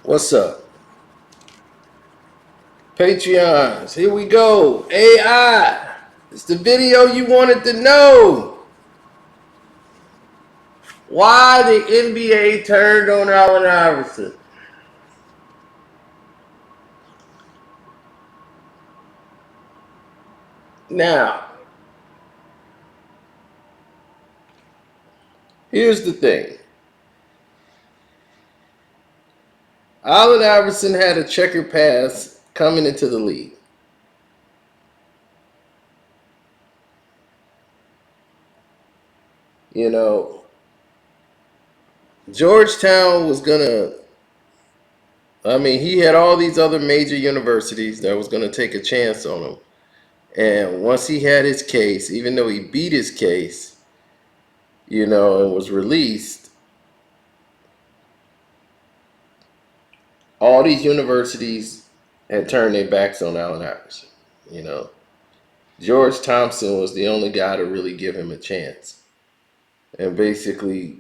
What's up? Patreons, here we go. AI. It's the video you wanted to know. Why the NBA turned on Allen Iverson. Now, here's the thing. Allen Iverson had a checker pass coming into the league. You know, Georgetown was gonna. I mean, he had all these other major universities that was gonna take a chance on him. And once he had his case, even though he beat his case, and was released, all these universities had turned their backs on Allen Iverson. You know, George Thompson was the only guy to really give him a chance and basically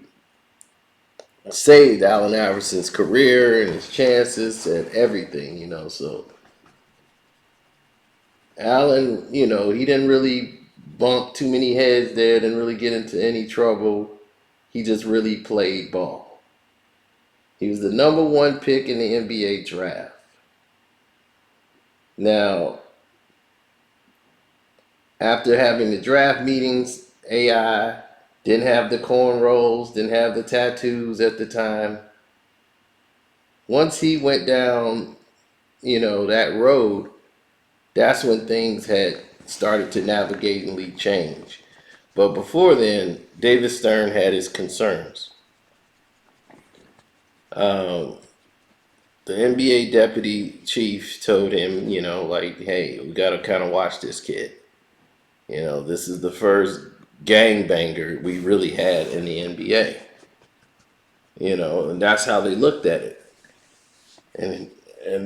saved Allen Iverson's career and his chances and everything, So Allen, he didn't really bump too many heads there, didn't really get into any trouble. He just really played ball. He was the number one pick in the NBA draft. Now, after having the draft meetings, AI didn't have the cornrows, didn't have the tattoos at the time. Once he went down, that road, that's when things had started to navigatingly change. But before then, David Stern had his concerns. Um, the NBA deputy chief told him, hey, we got to kind of watch this kid. This is the first gangbanger we really had in the NBA. And that's how they looked at it. And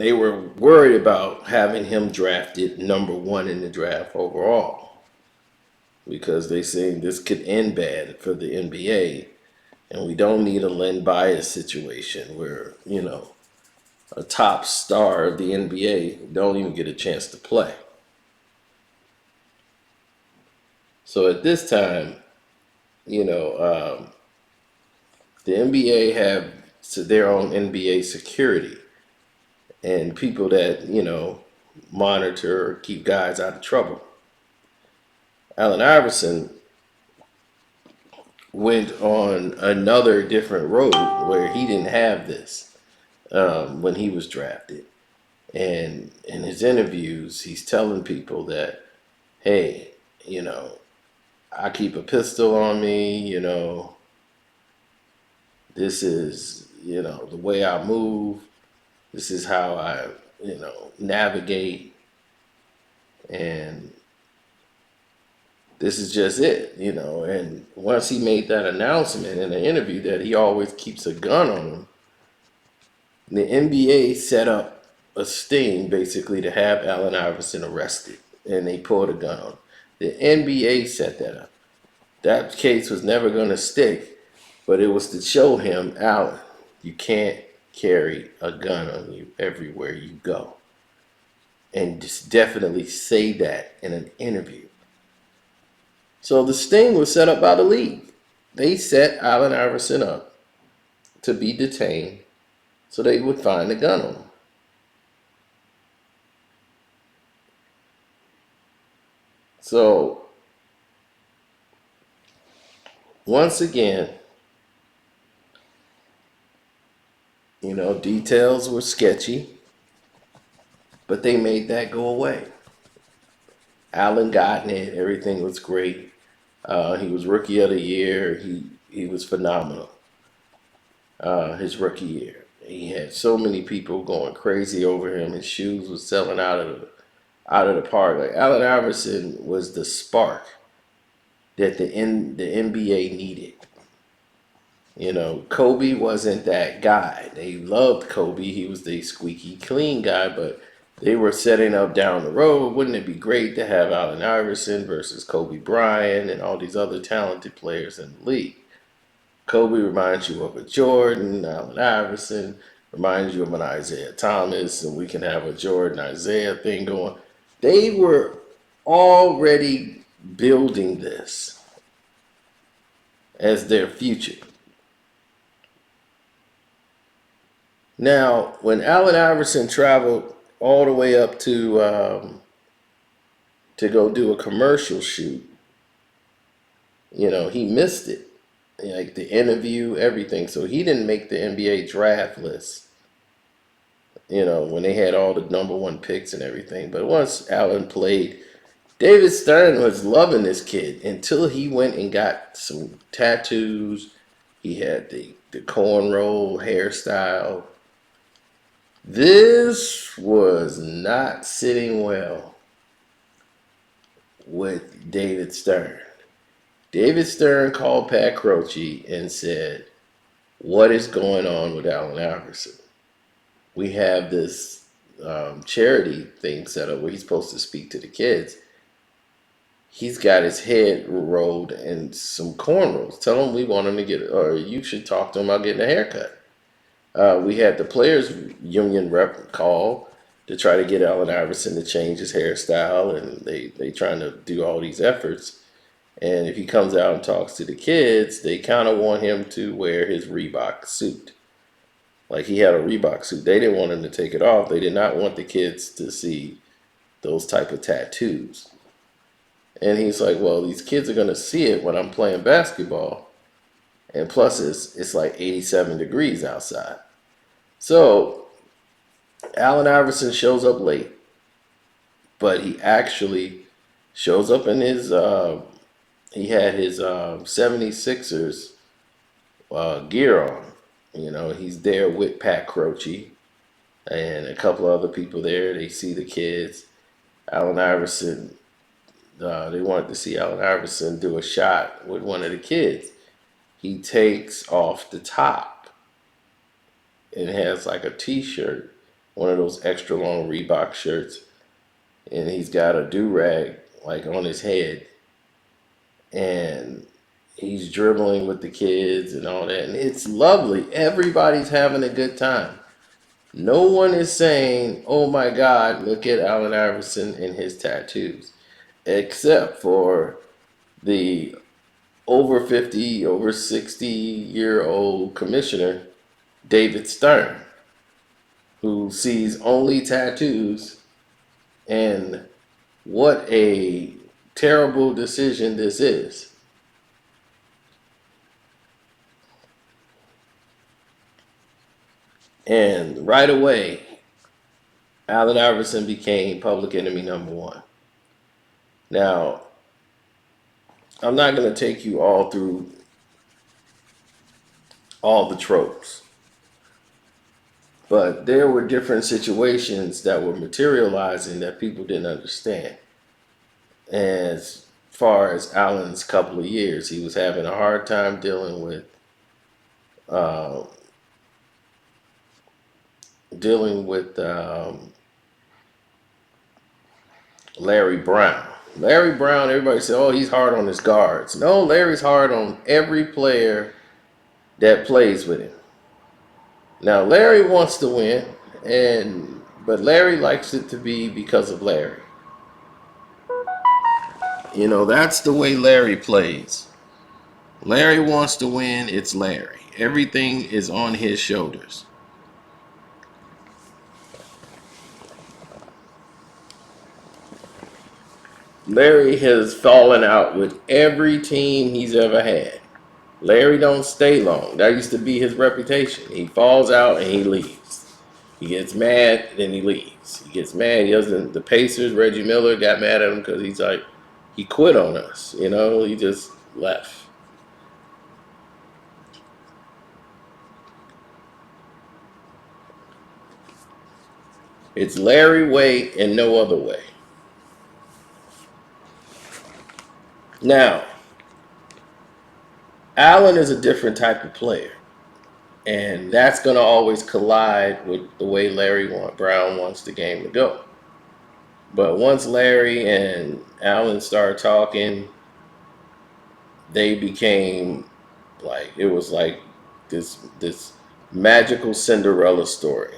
they were worried about having him drafted number one in the draft overall. Because they saying this could end bad for the NBA. And we don't need a Len Bias situation where, a top star of the NBA don't even get a chance to play. So at this time, the NBA have their own NBA security and people that, monitor or keep guys out of trouble. Allen Iverson went on another different road where he didn't have this when he was drafted. And in his interviews, he's telling people that, hey, I keep a pistol on me, this is, the way I move. This is how I, navigate. And this is just it, And once he made that announcement in an interview that he always keeps a gun on him, the NBA set up a sting basically to have Allen Iverson arrested. And they pulled a gun on him. The NBA set that up. That case was never going to stick, but it was to show him, Allen, you can't carry a gun on you everywhere you go. And just definitely say that in an interview. So the sting was set up by the league. They set Allen Iverson up to be detained so they would find a gun on him. So once again, details were sketchy, but they made that go away. Allen got it. Everything was great. He was rookie of the year. He was phenomenal. His rookie year, he had so many people going crazy over him. His shoes was selling out of the park. Like Allen Iverson was the spark that the NBA needed. Kobe wasn't that guy. They loved Kobe. He was the squeaky clean guy, but they were setting up down the road. Wouldn't it be great to have Allen Iverson versus Kobe Bryant and all these other talented players in the league? Kobe reminds you of a Jordan. Allen Iverson Reminds you of an Isaiah Thomas, and we can have a Jordan Isaiah thing going. They were already building this as their future. Now, when Allen Iverson traveled all the way up to go do a commercial shoot, he missed it, like the interview, everything. So he didn't make the NBA draft list. When they had all the number one picks and everything. But once Allen played, David Stern was loving this kid until he went and got some tattoos. He had the cornrow hairstyle. This was not sitting well with David Stern. David Stern called Pat Croce and said, "What is going on with Allen Iverson? We have this charity thing set up where he's supposed to speak to the kids. He's got his head rolled and some cornrows. Tell him we want him to get, or you should talk to him about getting a haircut." We had the players union rep call to try to get Allen Iverson to change his hairstyle, and they trying to do all these efforts. And if he comes out and talks to the kids, they kind of want him to wear his Reebok suit. Like he had a Reebok suit. They didn't want him to take it off. They did not want the kids to see those type of tattoos. And he's like, well, these kids are going to see it when I'm playing basketball. And plus, it's like 87 degrees outside. So, Allen Iverson shows up late. But he actually shows up in his, he had his 76ers gear on. He's there with Pat Croce and a couple of other people there. They see the kids. Allen Iverson, they wanted to see Allen Iverson do a shot with one of the kids. He takes off the top and has like a t-shirt, one of those extra long Reebok shirts, and he's got a do-rag like on his head, and he's dribbling with the kids and all that, and it's lovely. Everybody's having a good time. No one is saying, "Oh my God, look at Allen Iverson and his tattoos," except for the over 50, over 60-year-old commissioner, David Stern, who sees only tattoos. And what a terrible decision this is. And right away, Allen Iverson became public enemy number one. Now, I'm not going to take you all through all the tropes, but there were different situations that were materializing that people didn't understand. As far as Allen's couple of years, he was having a hard time dealing with uh, dealing with Larry Brown. Larry Brown, everybody said, "Oh, he's hard on his guards." No, Larry's hard on every player that plays with him. Now, Larry wants to win, but Larry likes it to be because of Larry. That's the way Larry plays. Larry wants to win, it's Larry. Everything is on his shoulders. Larry has fallen out with every team he's ever had. Larry don't stay long. That used to be his reputation. He falls out and he leaves. He gets mad, then he leaves. He gets mad. He doesn't. The Pacers, Reggie Miller got mad at him because he's like, he quit on us. He just left. It's Larry way and no other way. Now, Allen is a different type of player. And that's going to always collide with the way Brown wants the game to go. But once Larry and Allen started talking, they became it was like this magical Cinderella story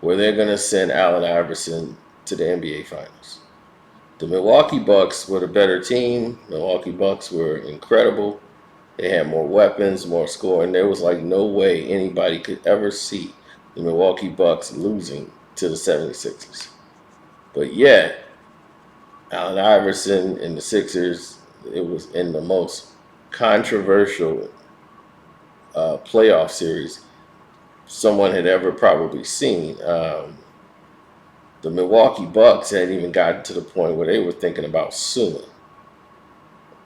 where they're going to send Allen Iverson to the NBA Finals. The Milwaukee Bucks were the better team. Milwaukee Bucks were incredible. They had more weapons, more scoring. There was like no way anybody could ever see the Milwaukee Bucks losing to the 76ers. But yet, Allen Iverson and the Sixers, it was in the most controversial playoff series someone had ever probably seen. The Milwaukee Bucks had even gotten to the point where they were thinking about suing.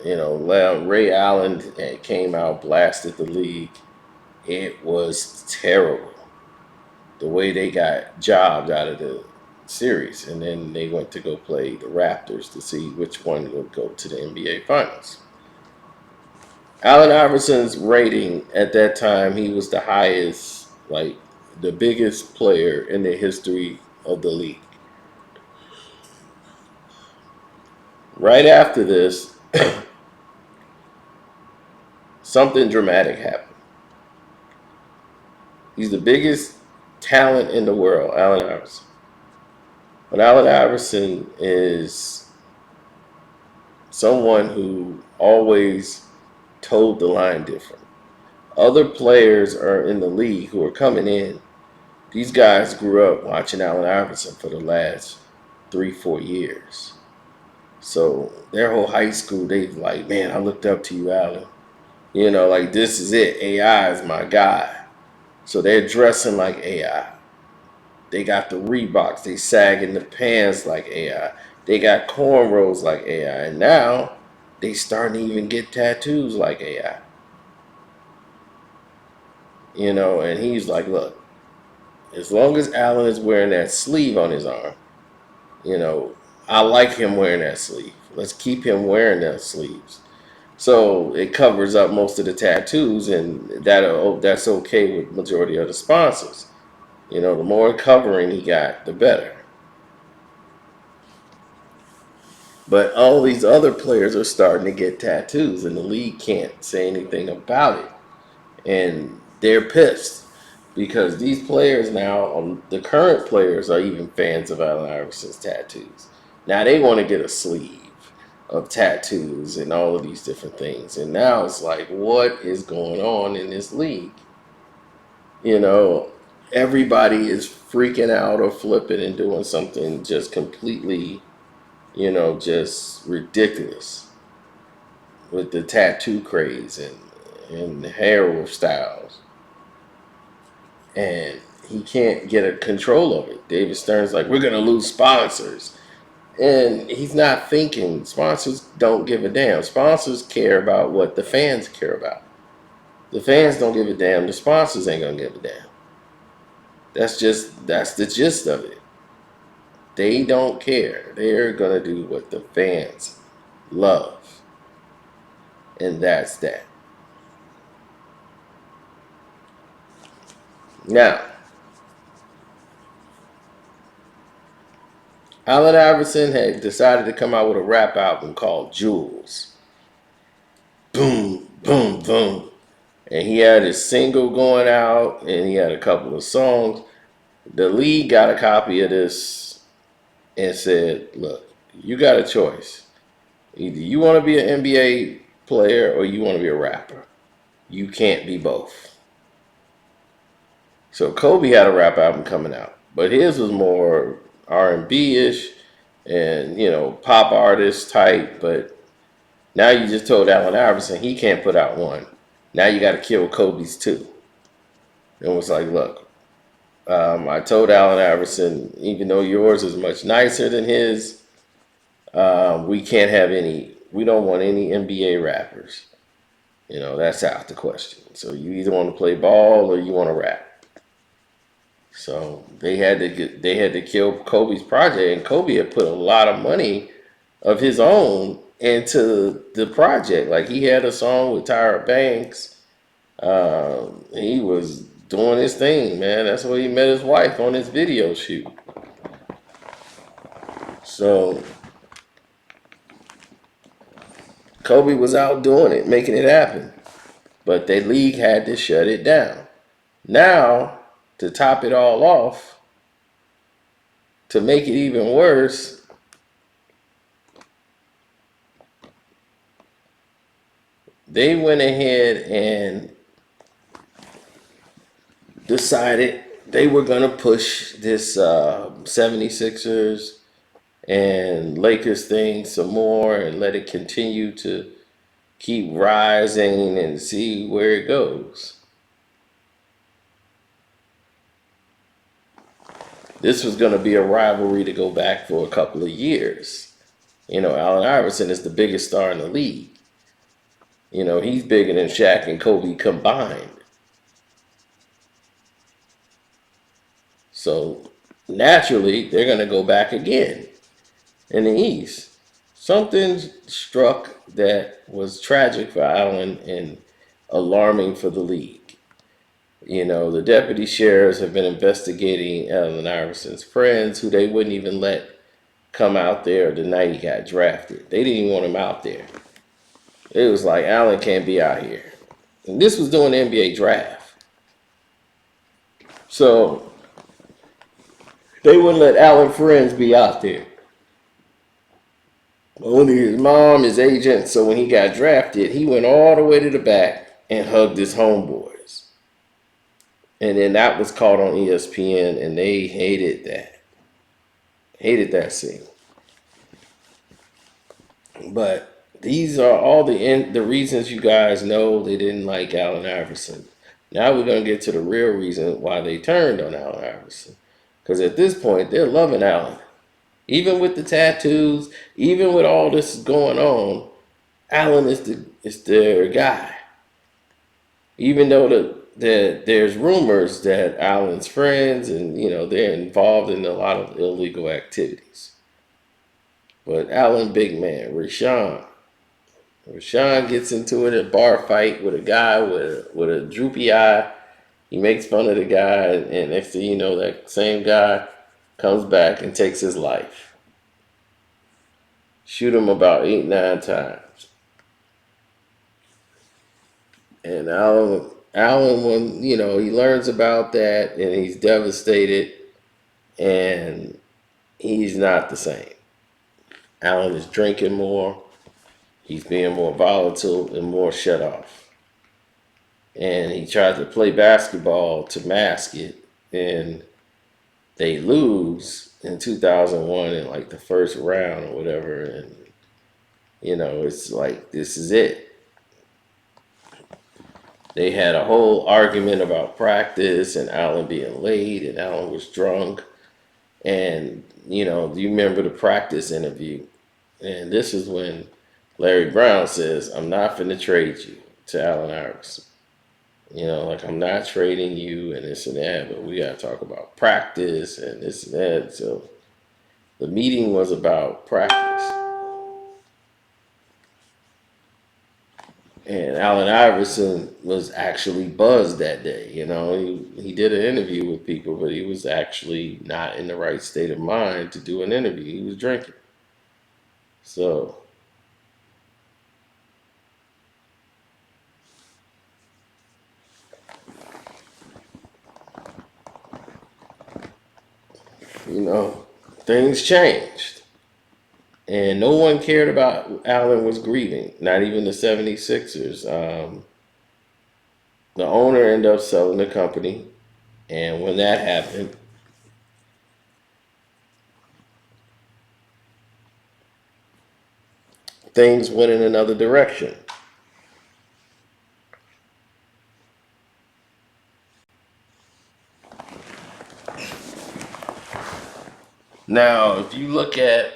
You know, Ray Allen came out, blasted the league. It was terrible the way they got jobbed out of the series. And then they went to go play the Raptors to see which one would go to the NBA Finals. Allen Iverson's rating at that time, he was the highest, like the biggest player in the history of the league. Right after this, something dramatic happened. He's the biggest talent in the world, Allen Iverson. But Allen Iverson is someone who always toed the line different. Other players are in the league who are coming in. These guys grew up watching Allen Iverson for the last 3-4 years. So their whole high school, they like, man, I looked up to you, Allen. You know, like this is it. AI is my guy. So they're dressing like AI. They got the Reeboks. They sagging the pants like AI. They got cornrows like AI. And now they starting to even get tattoos like AI. You know, and he's like, look, as long as Allen is wearing that sleeve on his arm, you know, I like him wearing that sleeve. Let's keep him wearing those sleeves. So it covers up most of the tattoos, and that's okay with majority of the sponsors. You know, the more covering he got, the better. But all these other players are starting to get tattoos, and the league can't say anything about it. And they're pissed because these players now, the current players, are even fans of Allen Iverson's tattoos. Now they want to get a sleeve of tattoos and all of these different things. And now it's like, what is going on in this league? You know, everybody is freaking out or flipping and doing something just completely, you know, just ridiculous with the tattoo craze and the hair styles. And he can't get a control of it. David Stern's like, we're going to lose sponsors. And he's not thinking. Sponsors don't give a damn. Sponsors care about what the fans care about. The fans don't give a damn. The sponsors ain't going to give a damn. That's the gist of it. They don't care. They're going to do what the fans love. And that's that. Now, Allen Iverson had decided to come out with a rap album called Jewels. Boom, boom, boom. And he had his single going out, and he had a couple of songs. The league got a copy of this and said, look, you got a choice. Either you want to be an NBA player or you want to be a rapper. You can't be both. So Kobe had a rap album coming out, but his was more R&B-ish and, you know, pop artist type. But now you just told Allen Iverson he can't put out one. Now you got to kill Kobe's too. And was like, look, I told Allen Iverson, even though yours is much nicer than his, we can't have any. We don't want any NBA rappers. You know, that's out the question. So you either want to play ball or you want to rap. So they had to kill Kobe's project, and Kobe had put a lot of money of his own into the project. Like he had a song with Tyra Banks. He was doing his thing, man. That's where he met his wife on his video shoot. So Kobe was out doing it, making it happen. But the league had to shut it down. Now, to top it all off, to make it even worse, they went ahead and decided they were going to push this 76ers and Lakers thing some more and let it continue to keep rising and see where it goes. This was going to be a rivalry to go back for a couple of years. You know, Allen Iverson is the biggest star in the league. You know, he's bigger than Shaq and Kobe combined. So naturally, they're going to go back again in the East. Something struck that was tragic for Allen and alarming for the league. You know, the deputy sheriffs have been investigating Allen Iverson's friends, who they wouldn't even let come out there the night he got drafted. They didn't even want him out there. It was like, Allen can't be out here. And this was during the NBA draft. So they wouldn't let Allen's friends be out there. Only his mom, his agent. So when he got drafted, he went all the way to the back and hugged his homeboys. And then that was caught on ESPN, and they hated that. Hated that scene. But these are all the reasons you guys know they didn't like Allen Iverson. Now we're going to get to the real reason why they turned on Allen Iverson. Because at this point, they're loving Allen. Even with the tattoos, even with all this going on, Allen is their guy. Even though there's rumors that Allen's friends and, you know, they're involved in a lot of illegal activities. But Allen, big man, Rashawn gets into a bar fight with a guy with a droopy eye. He makes fun of the guy, and next thing you know, that same guy comes back and takes his life. Shoot him about 8-9 times. And Allen, when, you know, he learns about that, and he's devastated, and he's not the same. Allen is drinking more. He's being more volatile and more shut off. And he tried to play basketball to mask it, and they lose in 2001 in like the first round or whatever. And, you know, it's like, this is it. They had a whole argument about practice and Allen being late, and Allen was drunk. And, you know, do you remember the practice interview? And this is when Larry Brown says, I'm not finna trade you to Allen Iverson. You know, like, I'm not trading you and this and that, but we got to talk about practice and this and that. So the meeting was about practice. And Allen Iverson was actually buzzed that day. You know, he did an interview with people, but he was actually not in the right state of mind to do an interview. He was drinking. So, you know, things changed. And no one cared about Allen was grieving, not even the 76ers. The owner ended up selling the company. And when that happened, things went in another direction. Now, if you look at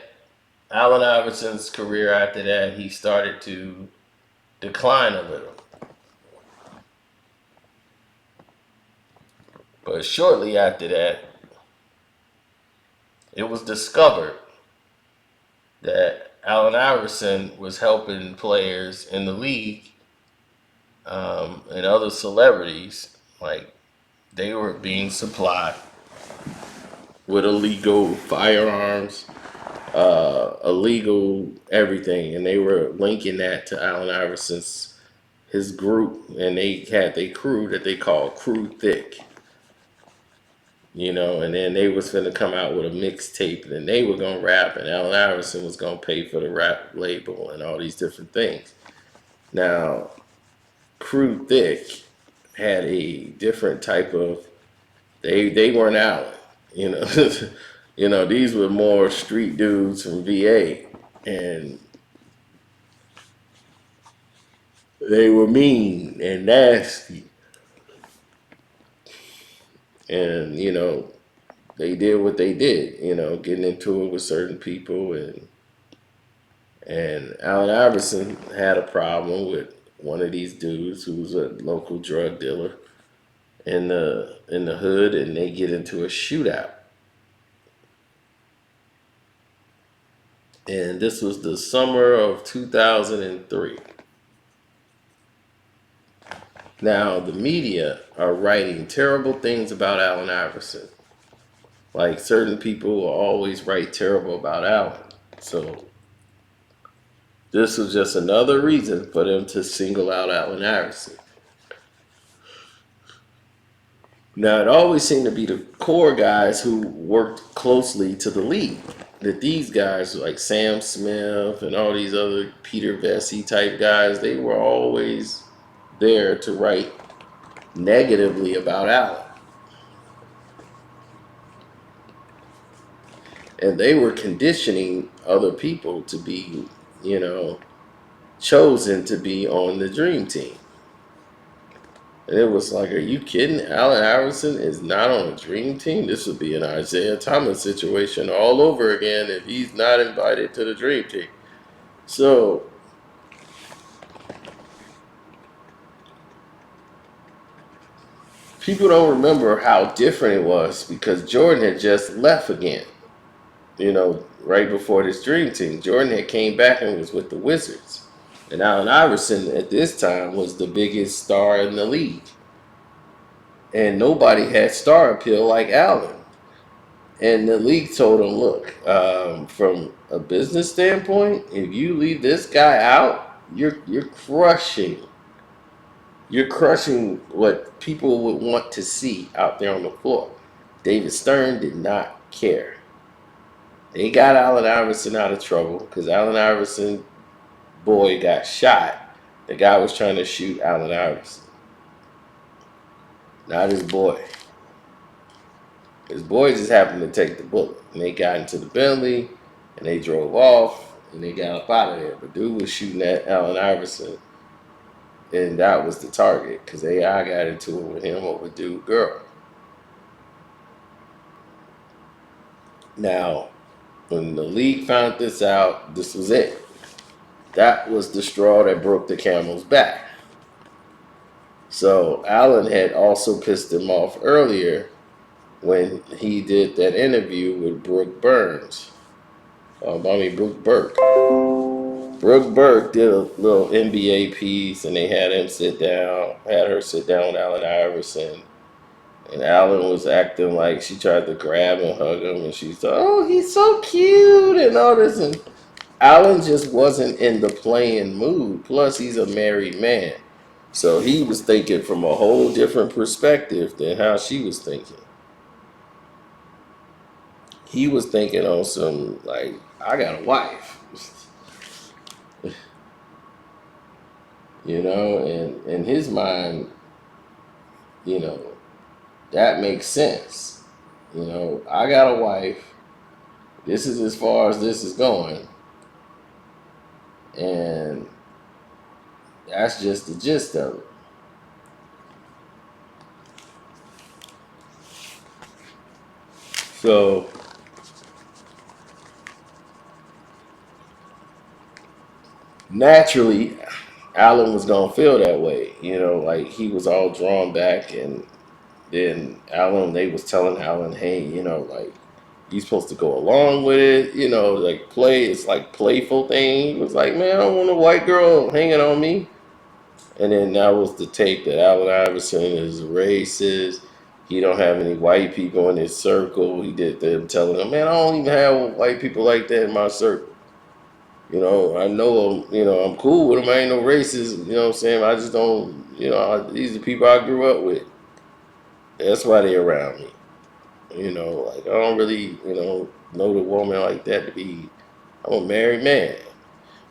Allen Iverson's career after that, he started to decline a little. But shortly after that, it was discovered that Allen Iverson was helping players in the league and other celebrities, like, they were being supplied with illegal firearms, illegal everything, and they were linking that to Allen Iverson's his group, and they had their crew that they called Crew Thick, and then they was gonna come out with a mixtape, and then they were gonna rap, and Allen Iverson was gonna pay for the rap label and all these different things. Now, Crew Thick had a different type of. They weren't Allen, you know. These were more street dudes from VA, and they were mean and nasty, and they did what they did, getting into it with certain people, and Allen Iverson had a problem with one of these dudes who was a local drug dealer in the hood, and they get into a shootout. And this was the summer of 2003. Now, the media are writing terrible things about Allen Iverson. Like, certain people will always write terrible about Allen. So, this was just another reason for them to single out Allen Iverson. Now, it always seemed to be the core guys who worked closely to the league. That these guys, like Sam Smith and all these other Peter Vesey type guys, they were always there to write negatively about Allen. And they were conditioning other people to be, chosen to be on the dream team. And it was like, are you kidding? Allen Iverson is not on a dream team? This would be an Isaiah Thomas situation all over again if he's not invited to the dream team. So, people don't remember how different it was because Jordan had just left again. Right before this dream team. Jordan had came back and was with the Wizards. And Allen Iverson at this time was the biggest star in the league. And nobody had star appeal like Allen. And the league told him, look, from a business standpoint, if you leave this guy out, you're crushing. You're crushing what people would want to see out there on the floor. David Stern did not care. They got Allen Iverson out of trouble because Allen Iverson boy got shot. The guy was trying to shoot Allen Iverson. Not his boy. His boy just happened to take the bullet. And they got into the Bentley and they drove off and they got up out of there. But dude was shooting at Allen Iverson. And that was the target because AI got into it with him over dude girl. Now, when the league found this out, this was it. That was the straw that broke the camel's back. So Allen had also pissed him off earlier when he did that interview with Brooke Burke. Brooke Burke did a little NBA piece, and they had her sit down with Allen Iverson. And Allen was acting like she tried to grab and hug him, and she thought, oh, he's so cute and all this. And Allen just wasn't in the playing mood. Plus, he's a married man. So he was thinking from a whole different perspective than how she was thinking. He was thinking on some, like, I got a wife. And in his mind, that makes sense. I got a wife. This is as far as this is going. And that's just the gist of it. So, naturally, Allen was going to feel that way. Like he was all drawn back, and then they was telling Allen, hey, like, you're supposed to go along with it, like play. It's like playful thing. He was like, man, I don't want a white girl hanging on me. And then that was the tape that Allen Iverson is racist. He don't have any white people in his circle. He did them telling him, man, I don't even have white people like that in my circle. I know him, I'm cool with him. I ain't no racist, you know what I'm saying? I just don't, these are people I grew up with. That's why they around me. Like I don't really, know the woman like that to be, I'm a married man.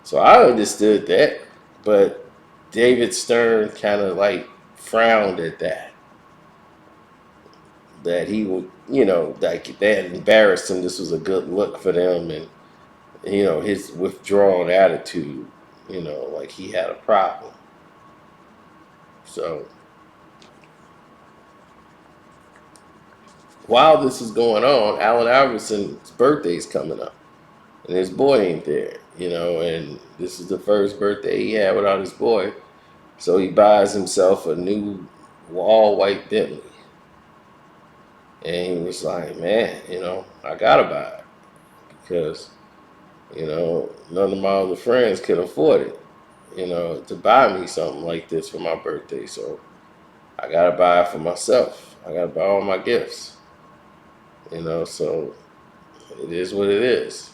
So I understood that. But David Stern kind of like frowned at that. That he would, like that embarrassed him. This was a good look for them. And, his withdrawn attitude, like he had a problem. So while this is going on, Allen Iverson's birthday's coming up. And his boy ain't there, and this is the first birthday he had without his boy. So he buys himself a new all white Bentley. And he was like, man, I gotta buy it because, none of my other friends could afford it, to buy me something like this for my birthday. So I gotta buy it for myself. I gotta buy all my gifts, so it is what it is.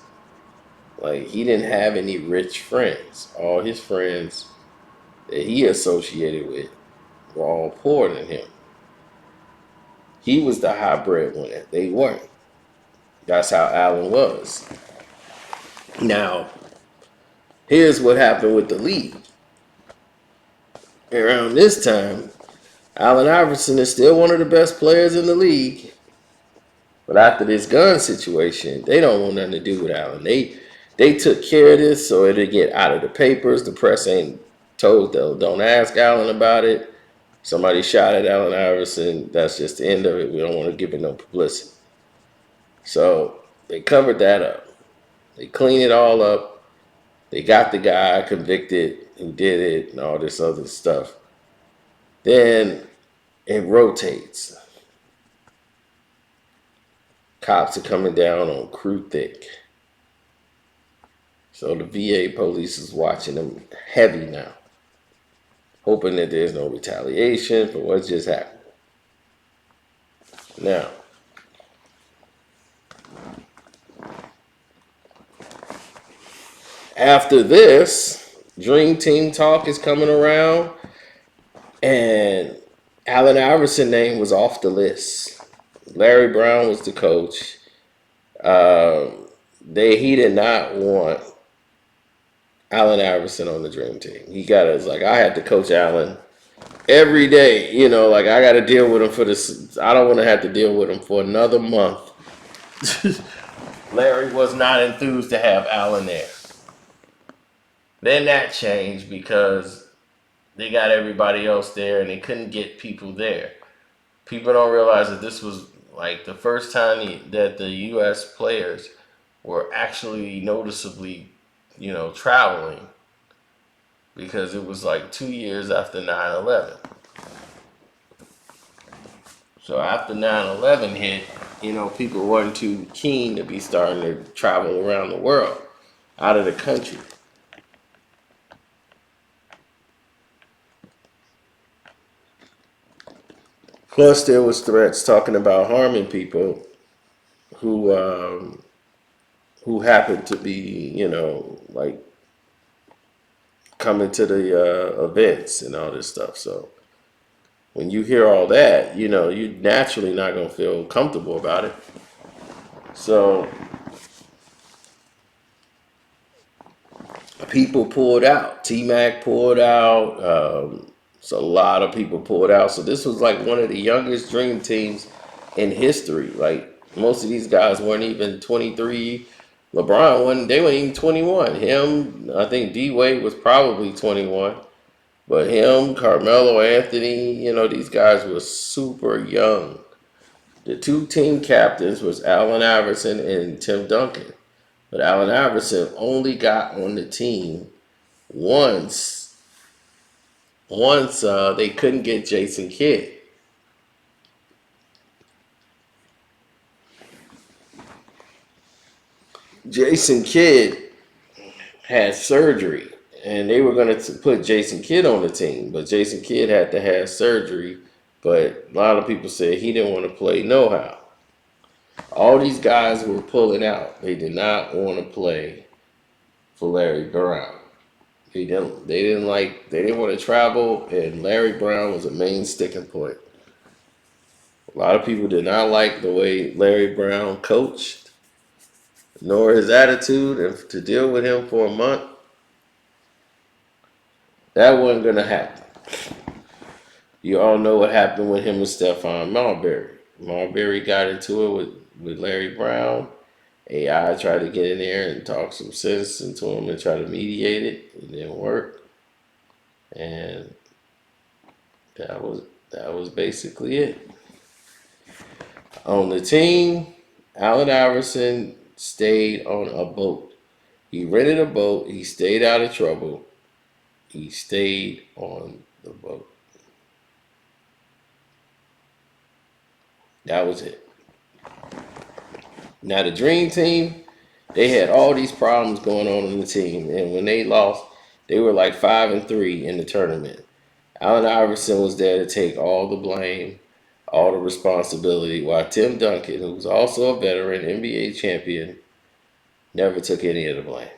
Like he didn't have any rich friends. All his friends that he associated with were all poorer than him. He was the high breadwinner. They weren't. That's how Allen was. Now, here's what happened with the league. Around this time, Allen Iverson is still one of the best players in the league. But after this gun situation, they don't want nothing to do with Allen. They took care of this so it'd get out of the papers. The press ain't told them, don't ask Allen about it. Somebody shot at Allen Iverson. That's just the end of it. We don't want to give it no publicity. So they covered that up. They cleaned it all up. They got the guy convicted who did it and all this other stuff. Then it rotates. Cops are coming down on crew thick. So the VA police is watching them heavy now, hoping that there's no retaliation for what just happened. Now, after this, Dream Team talk is coming around, and Allen Iverson's name was off the list. Larry Brown was the coach. He did not want Allen Iverson on the Dream Team. He got us like I had to coach Allen every day. Like I got to deal with him for this. I don't want to have to deal with him for another month. Larry was not enthused to have Allen there. Then that changed because they got everybody else there and they couldn't get people there. People don't realize that this was like the first time that the U.S. players were actually noticeably, traveling, because it was like 2 years after 9/11. So after 9/11 hit, people weren't too keen to be starting to travel around the world, out of the country. Plus, there was threats talking about harming people who happened to be, like coming to the events and all this stuff. So when you hear all that, you're naturally not going to feel comfortable about it. So people pulled out. T-Mac pulled out. So a lot of people pulled out. So this was like one of the youngest Dream Teams in history. Like most of these guys weren't even 23. LeBron wasn't. They weren't even 21. Him, I think D Wade was probably 21. But him, Carmelo Anthony, these guys were super young. The two team captains was Allen Iverson and Tim Duncan. But Allen Iverson only got on the team once they couldn't get Jason Kidd. Jason Kidd had surgery, and they were going to put Jason Kidd on the team, but Jason Kidd had to have surgery. But a lot of people said he didn't want to play no-how. All these guys were pulling out. They did not want to play for Larry Brown. They didn't want to travel, and Larry Brown was a main sticking point. A lot of people did not like the way Larry Brown coached, nor his attitude, and to deal with him for a month, that wasn't gonna happen. You all know what happened with him and Stephon Marbury. Marbury got into it with Larry Brown. AI tried to get in there and talk some sense into him and try to mediate it. It didn't work, and that was that was basically it. On the team, Allen Iverson stayed on a boat. He rented a boat. He stayed out of trouble. He stayed on the boat. That was it. Now the Dream Team, they had all these problems going on in the team, and when they lost, they were like 5-3 in the tournament. Allen Iverson was there to take all the blame, all the responsibility, while Tim Duncan, who was also a veteran NBA champion, never took any of the blame.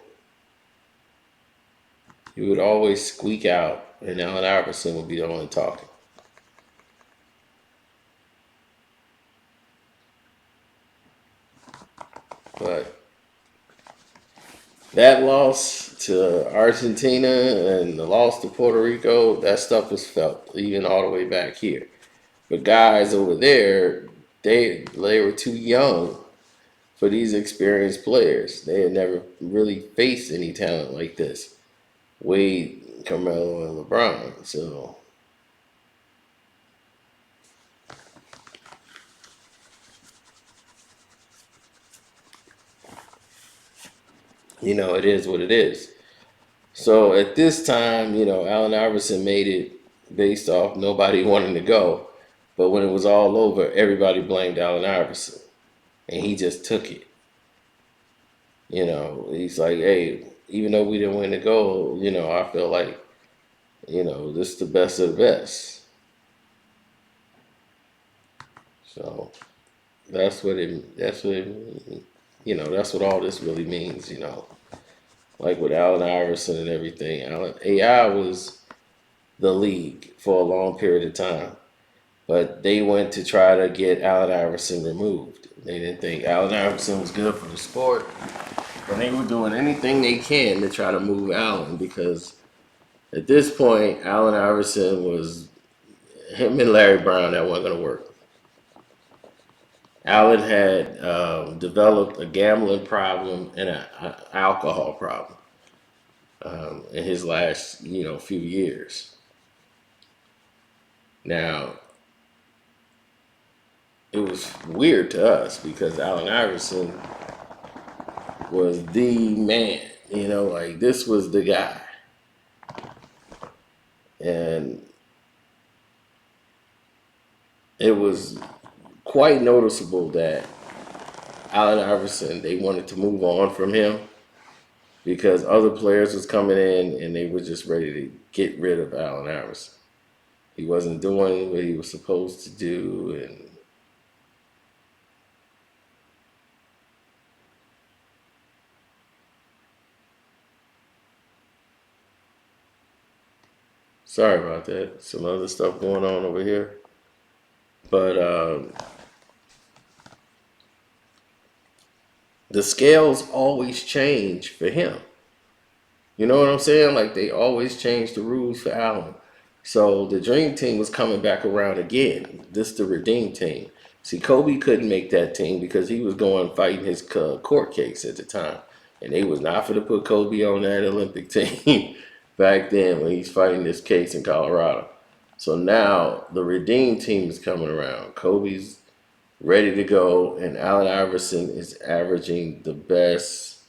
He would always squeak out, and Allen Iverson would be the one talking. But that loss to Argentina and the loss to Puerto Rico, that stuff was felt even all the way back here. But guys over there, they were too young for these experienced players. They had never really faced any talent like this. Wade, Carmelo, and LeBron. So, it is what it is. So at this time, Allen Iverson made it based off nobody wanting to go. But when it was all over, everybody blamed Allen Iverson. And he just took it. He's like, hey, even though we didn't win the gold, I feel like, this is the best of the best. So that's what all this really means. Like with Allen Iverson and everything. AI was the league for a long period of time. But they went to try to get Allen Iverson removed. They didn't think Allen Iverson was good for the sport. But they were doing anything they can to try to move Allen because at this point, Allen Iverson was him and Larry Brown that wasn't going to work. Allen had developed a gambling problem and an alcohol problem in his last, few years. Now, it was weird to us because Allen Iverson was the man. Like this was the guy. And it was quite noticeable that Allen Iverson, they wanted to move on from him because other players was coming in and they were just ready to get rid of Allen Iverson. He wasn't doing what he was supposed to do, and sorry about that. Some other stuff going on over here. But the scales always change for him. You know what I'm saying? Like they always change the rules for Allen. So the Dream Team was coming back around again. This is the Redeem Team. See, Kobe couldn't make that team because he was going fighting his court case at the time, and they was not for to put Kobe on that Olympic team back then when he's fighting this case in Colorado. So now the Redeem Team is coming around. Kobe's ready to go, and Allen Iverson is averaging the best.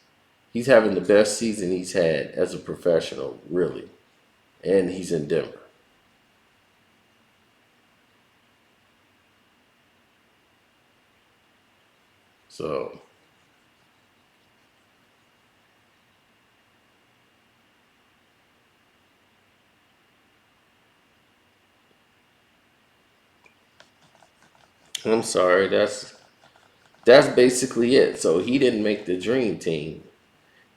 He's having the best season he's had as a professional, really, and he's in Denver. So I'm sorry, that's basically it. So he didn't make the Dream Team.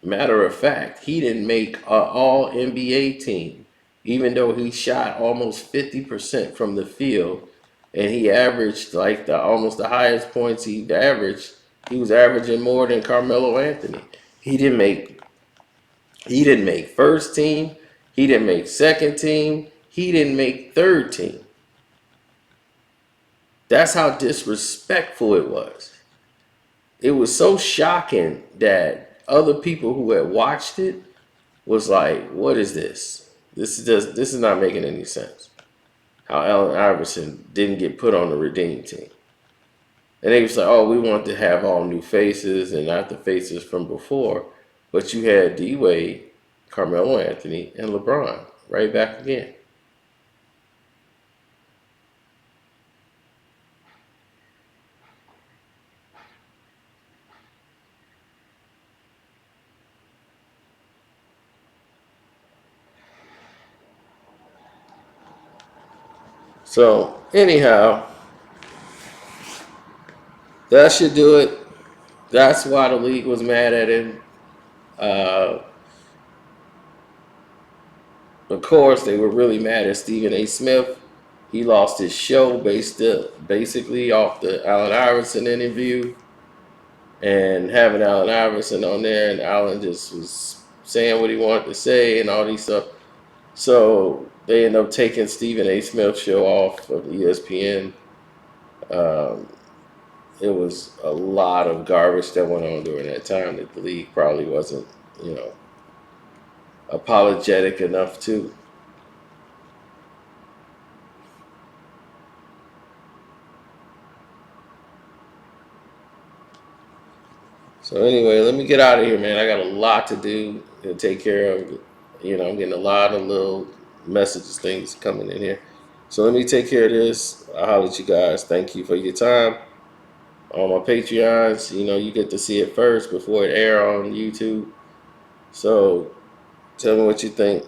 Matter of fact, he didn't make an all NBA team, even though he shot almost 50% from the field, and he averaged like the almost the highest points he averaged. He was averaging more than Carmelo Anthony. He didn't make he didn't make first team. He didn't make second team. He didn't make third team. That's how disrespectful it was. It was so shocking that other people who had watched it was like, "What is this? This is not making any sense." How Allen Iverson didn't get put on the redeem team, and they was like, "Oh, we want to have all new faces and not the faces from before," but you had D Wade, Carmelo Anthony, and LeBron right back again. So anyhow, that should do it. That's why the league was mad at him. Uh, of course, they were really mad at Stephen A. Smith. He lost his show basically off the Allen Iverson interview and having Allen Iverson on there, and Allen just was saying what he wanted to say and all these stuff. So they ended up taking Stephen A. Smith's show off of ESPN. Um, it was a lot of garbage that went on during that time that the league probably wasn't, you know, apologetic enough to. So anyway, let me get out of here, man. I got a lot to do to take care of. You know, I'm getting a lot of little messages, things coming in here. So let me take care of this. I'll holler at you guys. Thank you for your time. On my Patreons, you know, you get to see it first before it air on YouTube. So tell me what you think.